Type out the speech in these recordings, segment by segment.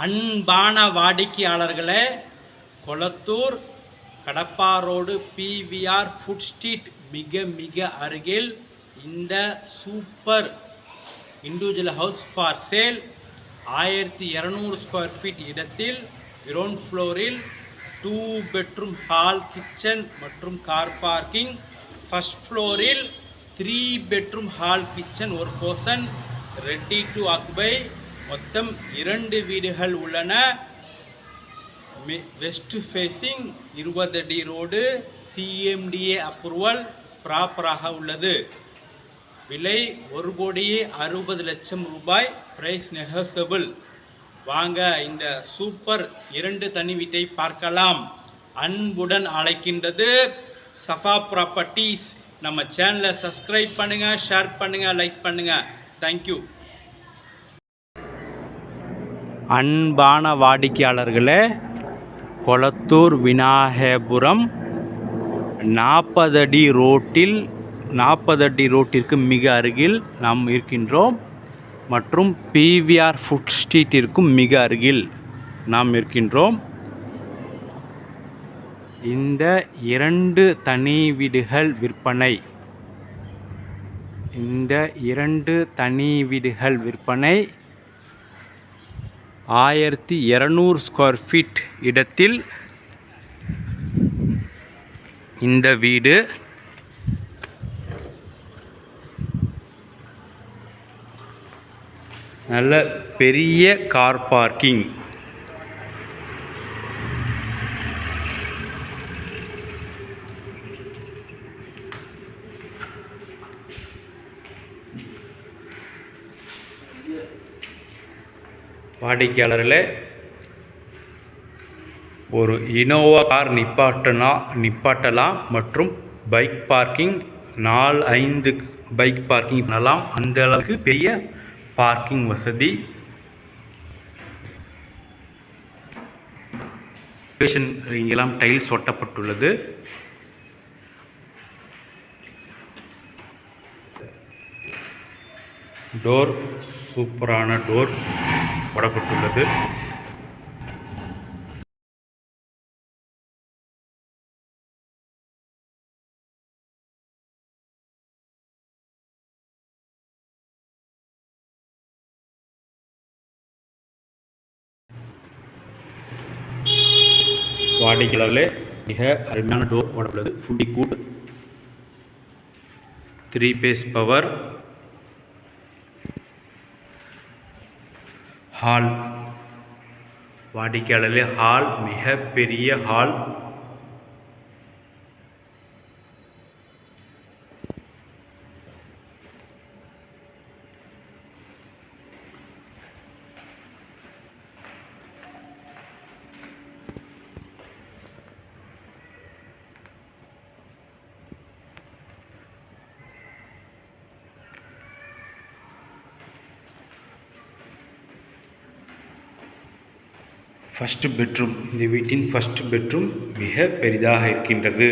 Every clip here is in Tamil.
அன்பான வாடிக்கையாளர்களே, Kolathur Kadappa road PVR food street மிக அருகில் இந்த super individual house for sale 1200 square feet இடத்தில் கிரவுண்ட் ஃப்ளோரில் 2 பெட்ரூம் ஹால், கிச்சன் மற்றும் கார் பார்க்கிங், ஃபர்ஸ்ட் ஃப்ளோரில் 3 பெட்ரூம் ஹால், கிச்சன், ஒரு போர்ஷன் ரெடி டு ஆக்குபை. மொத்தம் 2 வீடுகள் உள்ளன. வெஸ்ட் ஃபேஸிங் 20 அடி ரோடு, சிஎம்டிஏ அப்ரூவல் ப்ராப்பராக உள்ளது. விலை 1,60,00,000 ரூபாய். Price negotiable. வாங்க இந்த சூப்பர் 2 தனி வீட்டை பார்க்கலாம். அன்புடன் அழைக்கின்றது சஃபா ப்ராப்பர்ட்டிஸ். நம்ம சேனலை சப்ஸ்கிரைப் பண்ணுங்க, ஷேர் பண்ணுங்க, லைக் பண்ணுங்க. தேங்க்யூ. அன்பான வாடிக்கையாளர்களே, கொளத்தூர் விநாயகபுரம் 40 அடி ரோட்டிற்கு மிக அருகில் நாம் இருக்கின்றோம். மற்றும் பிவிஆர் ஃபுட் ஸ்ட்ரீட்டிற்கும் மிக அருகில் நாம் இருக்கின்றோம். இந்த 2 தனி வீடுகள் விற்பனை. 1200 ஸ்கொயர் ஃபீட் இடத்தில் இந்த வீடு. நல்ல பெரிய கார் பார்க்கிங். வாடிக்கையாளர்களே, ஒரு இனோவா கார் நிப்பாட்டலாம் மற்றும் பைக் பார்க்கிங் 4-5 பைக் பார்க்கிங் பண்ணலாம். அந்த அளவுக்கு பெரிய பார்க்கிங் வசதி. இங்கெல்லாம் டைல்ஸ் ஒட்டப்பட்டுள்ளது. டோர் சூப்பரான டோர் போடப்பட்டுள்ளது. வாடிக்கையாளர்களே, மிக அருமையான டோர் போடப்பட்டுள்ளது. ஃபுல்லி கூட் 3 பேஸ் பவர். ஹால். வாடிக்கையாளர்களே, ஹால் மிக பெரிய ஹால். First bedroom. இந்த வீட்டின் ஃபர்ஸ்ட் பெட்ரூம் மிக பெரிதாக இருக்கின்றது.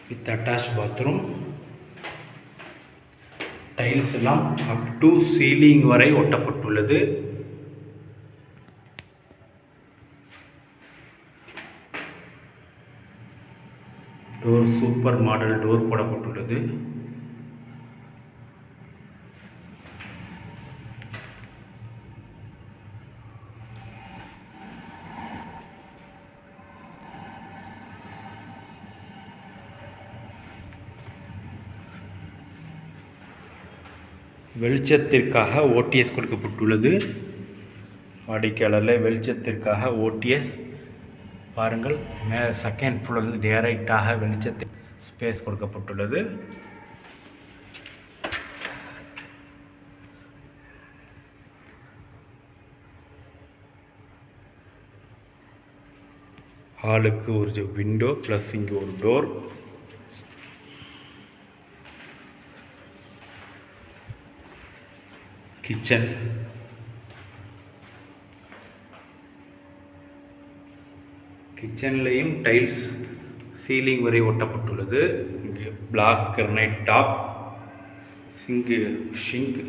With attach bathroom. டைல்ஸ் எல்லாம் அப் டு சீலிங் வரை ஒட்டப்பட்டுள்ளது. டோர் சூப்பர் மாடல் டோர் போடப்பட்டுள்ளது. வெளிச்சத்திற்காக ஓடிஎஸ் கொடுக்கப்பட்டுள்ளது. வாடிக்கையாளரில் வெளிச்சத்திற்காக ஓடிஎஸ் பாருங்கள். செகண்ட் ஃப்ளோரில் டைரக்டாக வெளிச்சத்தில் ஸ்பேஸ் கொடுக்கப்பட்டுள்ளது. ஹாலுக்கு ஒரு விண்டோ ப்ளஸ் இங்கே ஒரு டோர். கிச்சன். கிச்சன்லேயும் டைல்ஸ் சீலிங் வரை ஒட்டப்பட்டுள்ளது. இங்கே பிளாக் கிரானைட் டாப், ஷிங்க்,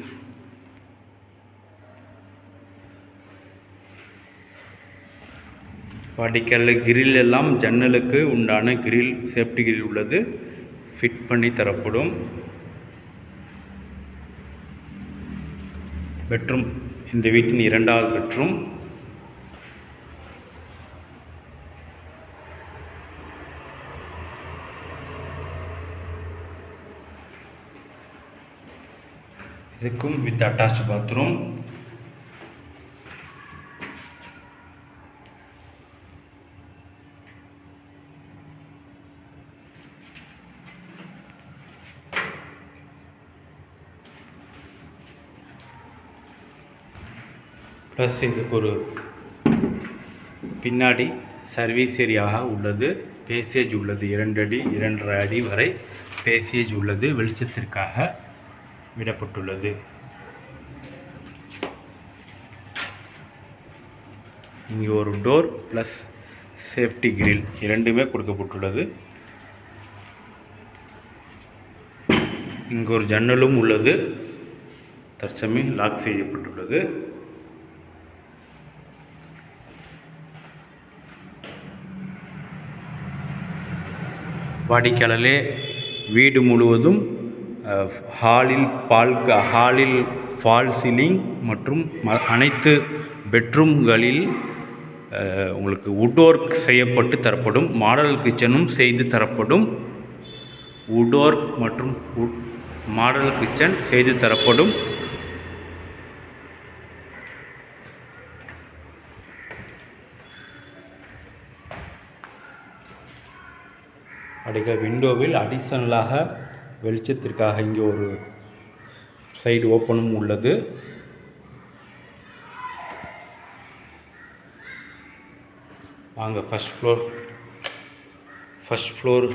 வாடிக்கையாளர் கிரில் எல்லாம் ஜன்னலுக்கு உண்டான கிரில், சேஃப்டி கிரில் உள்ளது, ஃபிட் பண்ணி தரப்படும். பெட்ரூம், இந்த வீட்டின் 2வது பெட்ரூம். இதுக்கும் வித் அட்டாச்ட் பாத்ரூம். ப்ளஸ் இதுக்கு ஒரு பின்னாடி சர்வீஸ் ஏரியாக உள்ளது. பேசேஜ் உள்ளது, 2 அடி 2.5 அடி வரை பேசேஜ் உள்ளது. வெளிச்சத்திற்காக விடப்பட்டுள்ளது. இங்கே ஒரு டோர் ப்ளஸ் சேஃப்டி கிரில் இரண்டுமே கொடுக்கப்பட்டுள்ளது. இங்கு ஒரு ஜன்னலும் உள்ளது, தற்சமயம் லாக் செய்யப்பட்டுள்ளது. வாடிக்கையாளரே, வீடு முழுவதும் ஹாலில் ஃபால் சீலிங் மற்றும் அனைத்து பெட்ரூம்களில் உங்களுக்கு வுட் ஒர்க் செய்யப்பட்டு தரப்படும். மாடல் கிச்சனும் செய்து தரப்படும். வுட் ஒர்க் மற்றும் மாடல் கிச்சன் செய்து தரப்படும். விண்டோவில் அடிஷனலாக வெளிச்சத்திற்காக இங்கே ஒரு சைடு ஓப்பனும் உள்ளது. வாங்க ஃபர்ஸ்ட் ஃப்ளோர்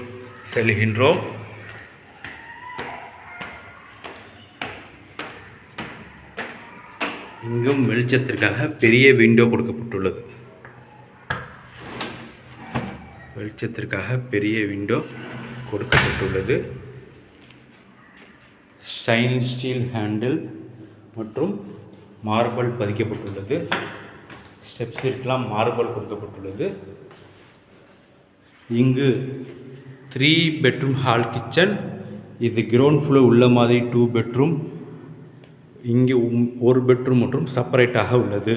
செல்கின்றோம். இங்கும் வெளிச்சத்திற்காக பெரிய விண்டோ கொடுக்கப்பட்டுள்ளது. ஸ்டெயின்லெஸ் ஸ்டீல் ஹேண்டில் மற்றும் மார்பிள் பதிக்கப்பட்டுள்ளது. ஸ்டெப்ஸிற்கெல்லாம் மார்பிள் கொடுக்கப்பட்டுள்ளது. இங்கு 3 பெட்ரூம் ஹால் கிச்சன். இது கிரவுண்ட் ஃப்ளோர் உள்ள மாதிரி 2 பெட்ரூம். இங்கே 1 பெட்ரூம் மற்றும் செப்பரேட்டாக உள்ளது.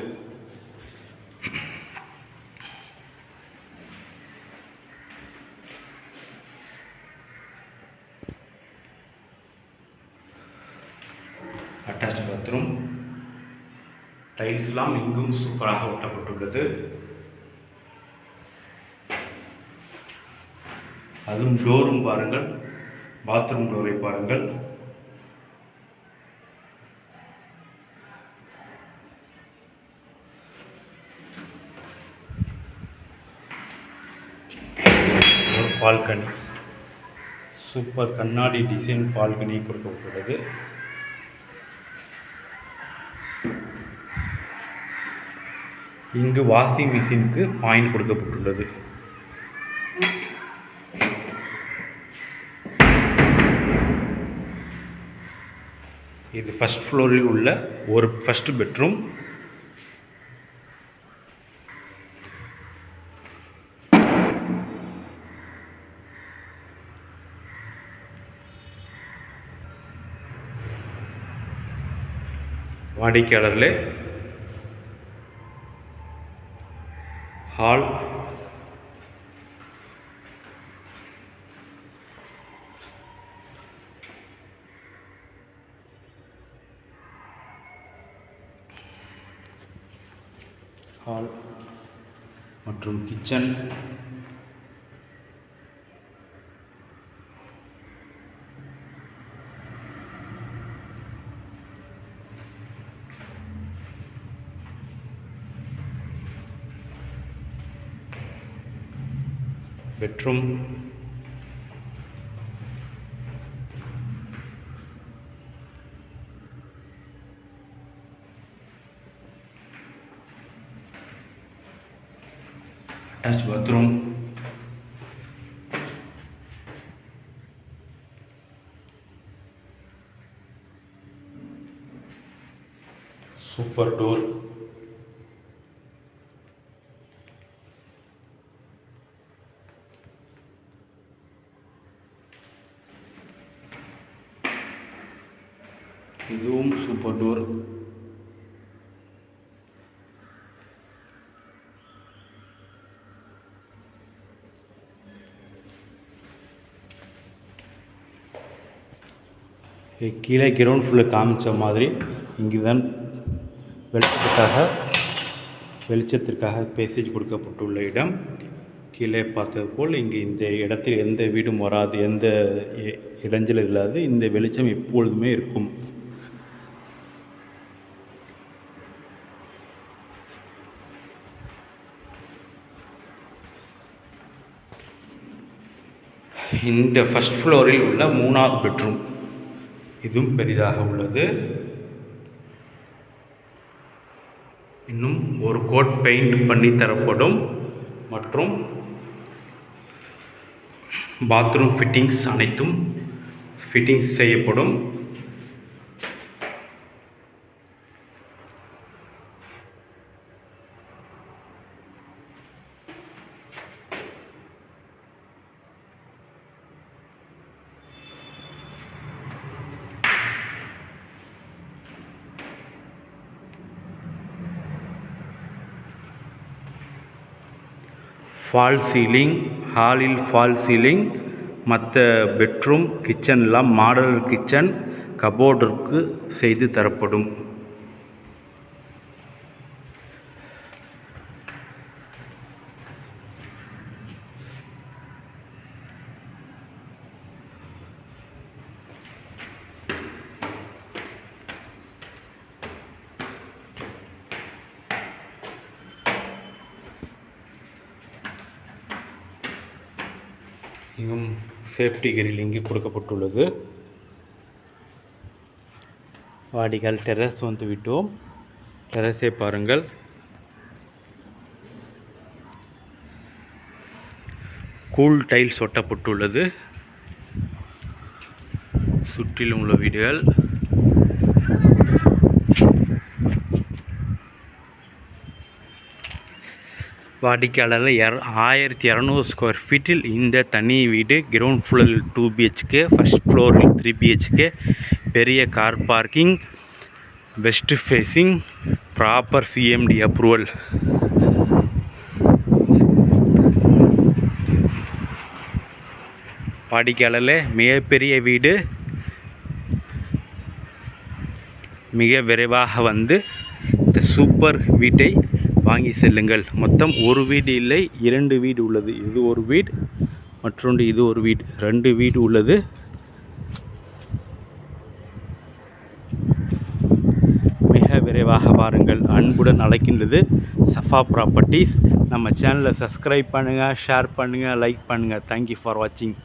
Attach bathroom. டைல்ஸ்லாம் இங்கும் சூப்பராக ஒட்டப்பட்டுள்ளது. அதுவும் டோரும் பாருங்கள், பாத்ரூம் டோரை பாருங்கள். ஒரு பால்கனி, சூப்பர் கண்ணாடி டிசைன் பால்கனி கொடுக்கப்பட்டுள்ளது. இங்கு வாஷிங் மிஷினுக்கு பாயிண்ட் கொடுக்கப்பட்டுள்ளது. இது ஃபர்ஸ்ட் ஃப்ளோரில் உள்ள ஒரு ஃபர்ஸ்ட் பெட்ரூம். வாடிக்கையாளர்களே, ஹால் மற்றும் kitchen, bedroom, attach bathroom, super door, இதுவும் சூப்பர் டோர். கீழே கிரவுண்ட் ஃபுல்லில் காமிச்ச மாதிரி இங்கு தான் வெளிச்சத்திற்காக பேசேஜ் கொடுக்கப்பட்டுள்ள இடம். கீழே பார்த்தது போல் இங்கு இந்த இடத்தில் எந்த வீடும் வராது, எந்த இடைஞ்சல் இல்லாது இந்த வெளிச்சம் எப்பொழுதுமே இருக்கும். இந்த ஃபர்ஸ்ட் ஃப்ளோரில் உள்ள 3வது பெட்ரூம், இதுவும் பெரிதாக உள்ளது. இன்னும் ஒரு கோட் பெயிண்ட் பண்ணி தரப்படும் மற்றும் பாத்ரூம் ஃபிட்டிங்ஸ் அனைத்தும் ஃபிட்டிங்ஸ் செய்யப்படும். ஃபால் சீலிங், ஹாலில் ஃபால் சீலிங், மற்ற பெட்ரூம் கிச்சன்லாம் மாடலர் கிச்சன் கபோர்டிற்கு செய்து தரப்படும். இங்கும் சேஃப்டி கிரில் இங்கே கொடுக்கப்பட்டுள்ளது. வாடிகள் டெரஸ் வந்து விட்டோம். டெரஸை பாருங்கள். கூல் டைல்ஸ் ஒட்டப்பட்டுள்ளது. சுற்றிலும் உள்ள வீடுகள் வாடிக்கையாளர் 1200 ஸ்கொயர் ஃபீட்டில் இந்த தனி வீடு. கிரவுண்ட் ஃப்ளோரில் 2 BHK, ஃபர்ஸ்ட் ஃப்ளோரில் 3 BHK, பெரிய car parking, west facing, proper CMD approval. வாடிக்கையாளர் மிகப்பெரிய வீடு. மிக விரைவாக வந்து இந்த சூப்பர் வீட்டை வாங்கி செல்லுங்கள். மொத்தம் ஒரு வீடு இல்லை, 2 வீடு உள்ளது. இது ஒரு வீடு, மற்றொன்று இது ஒரு வீடு, 2 வீடு உள்ளது. மிக விரைவாக வாருங்கள். அன்புடன் அழைக்கின்றது சஃபா ப்ராப்பர்ட்டிஸ். நம்ம சேனலை சப்ஸ்கிரைப் பண்ணுங்கள், ஷேர் பண்ணுங்கள், லைக் பண்ணுங்கள். தேங்க்யூ ஃபார் வாட்சிங்.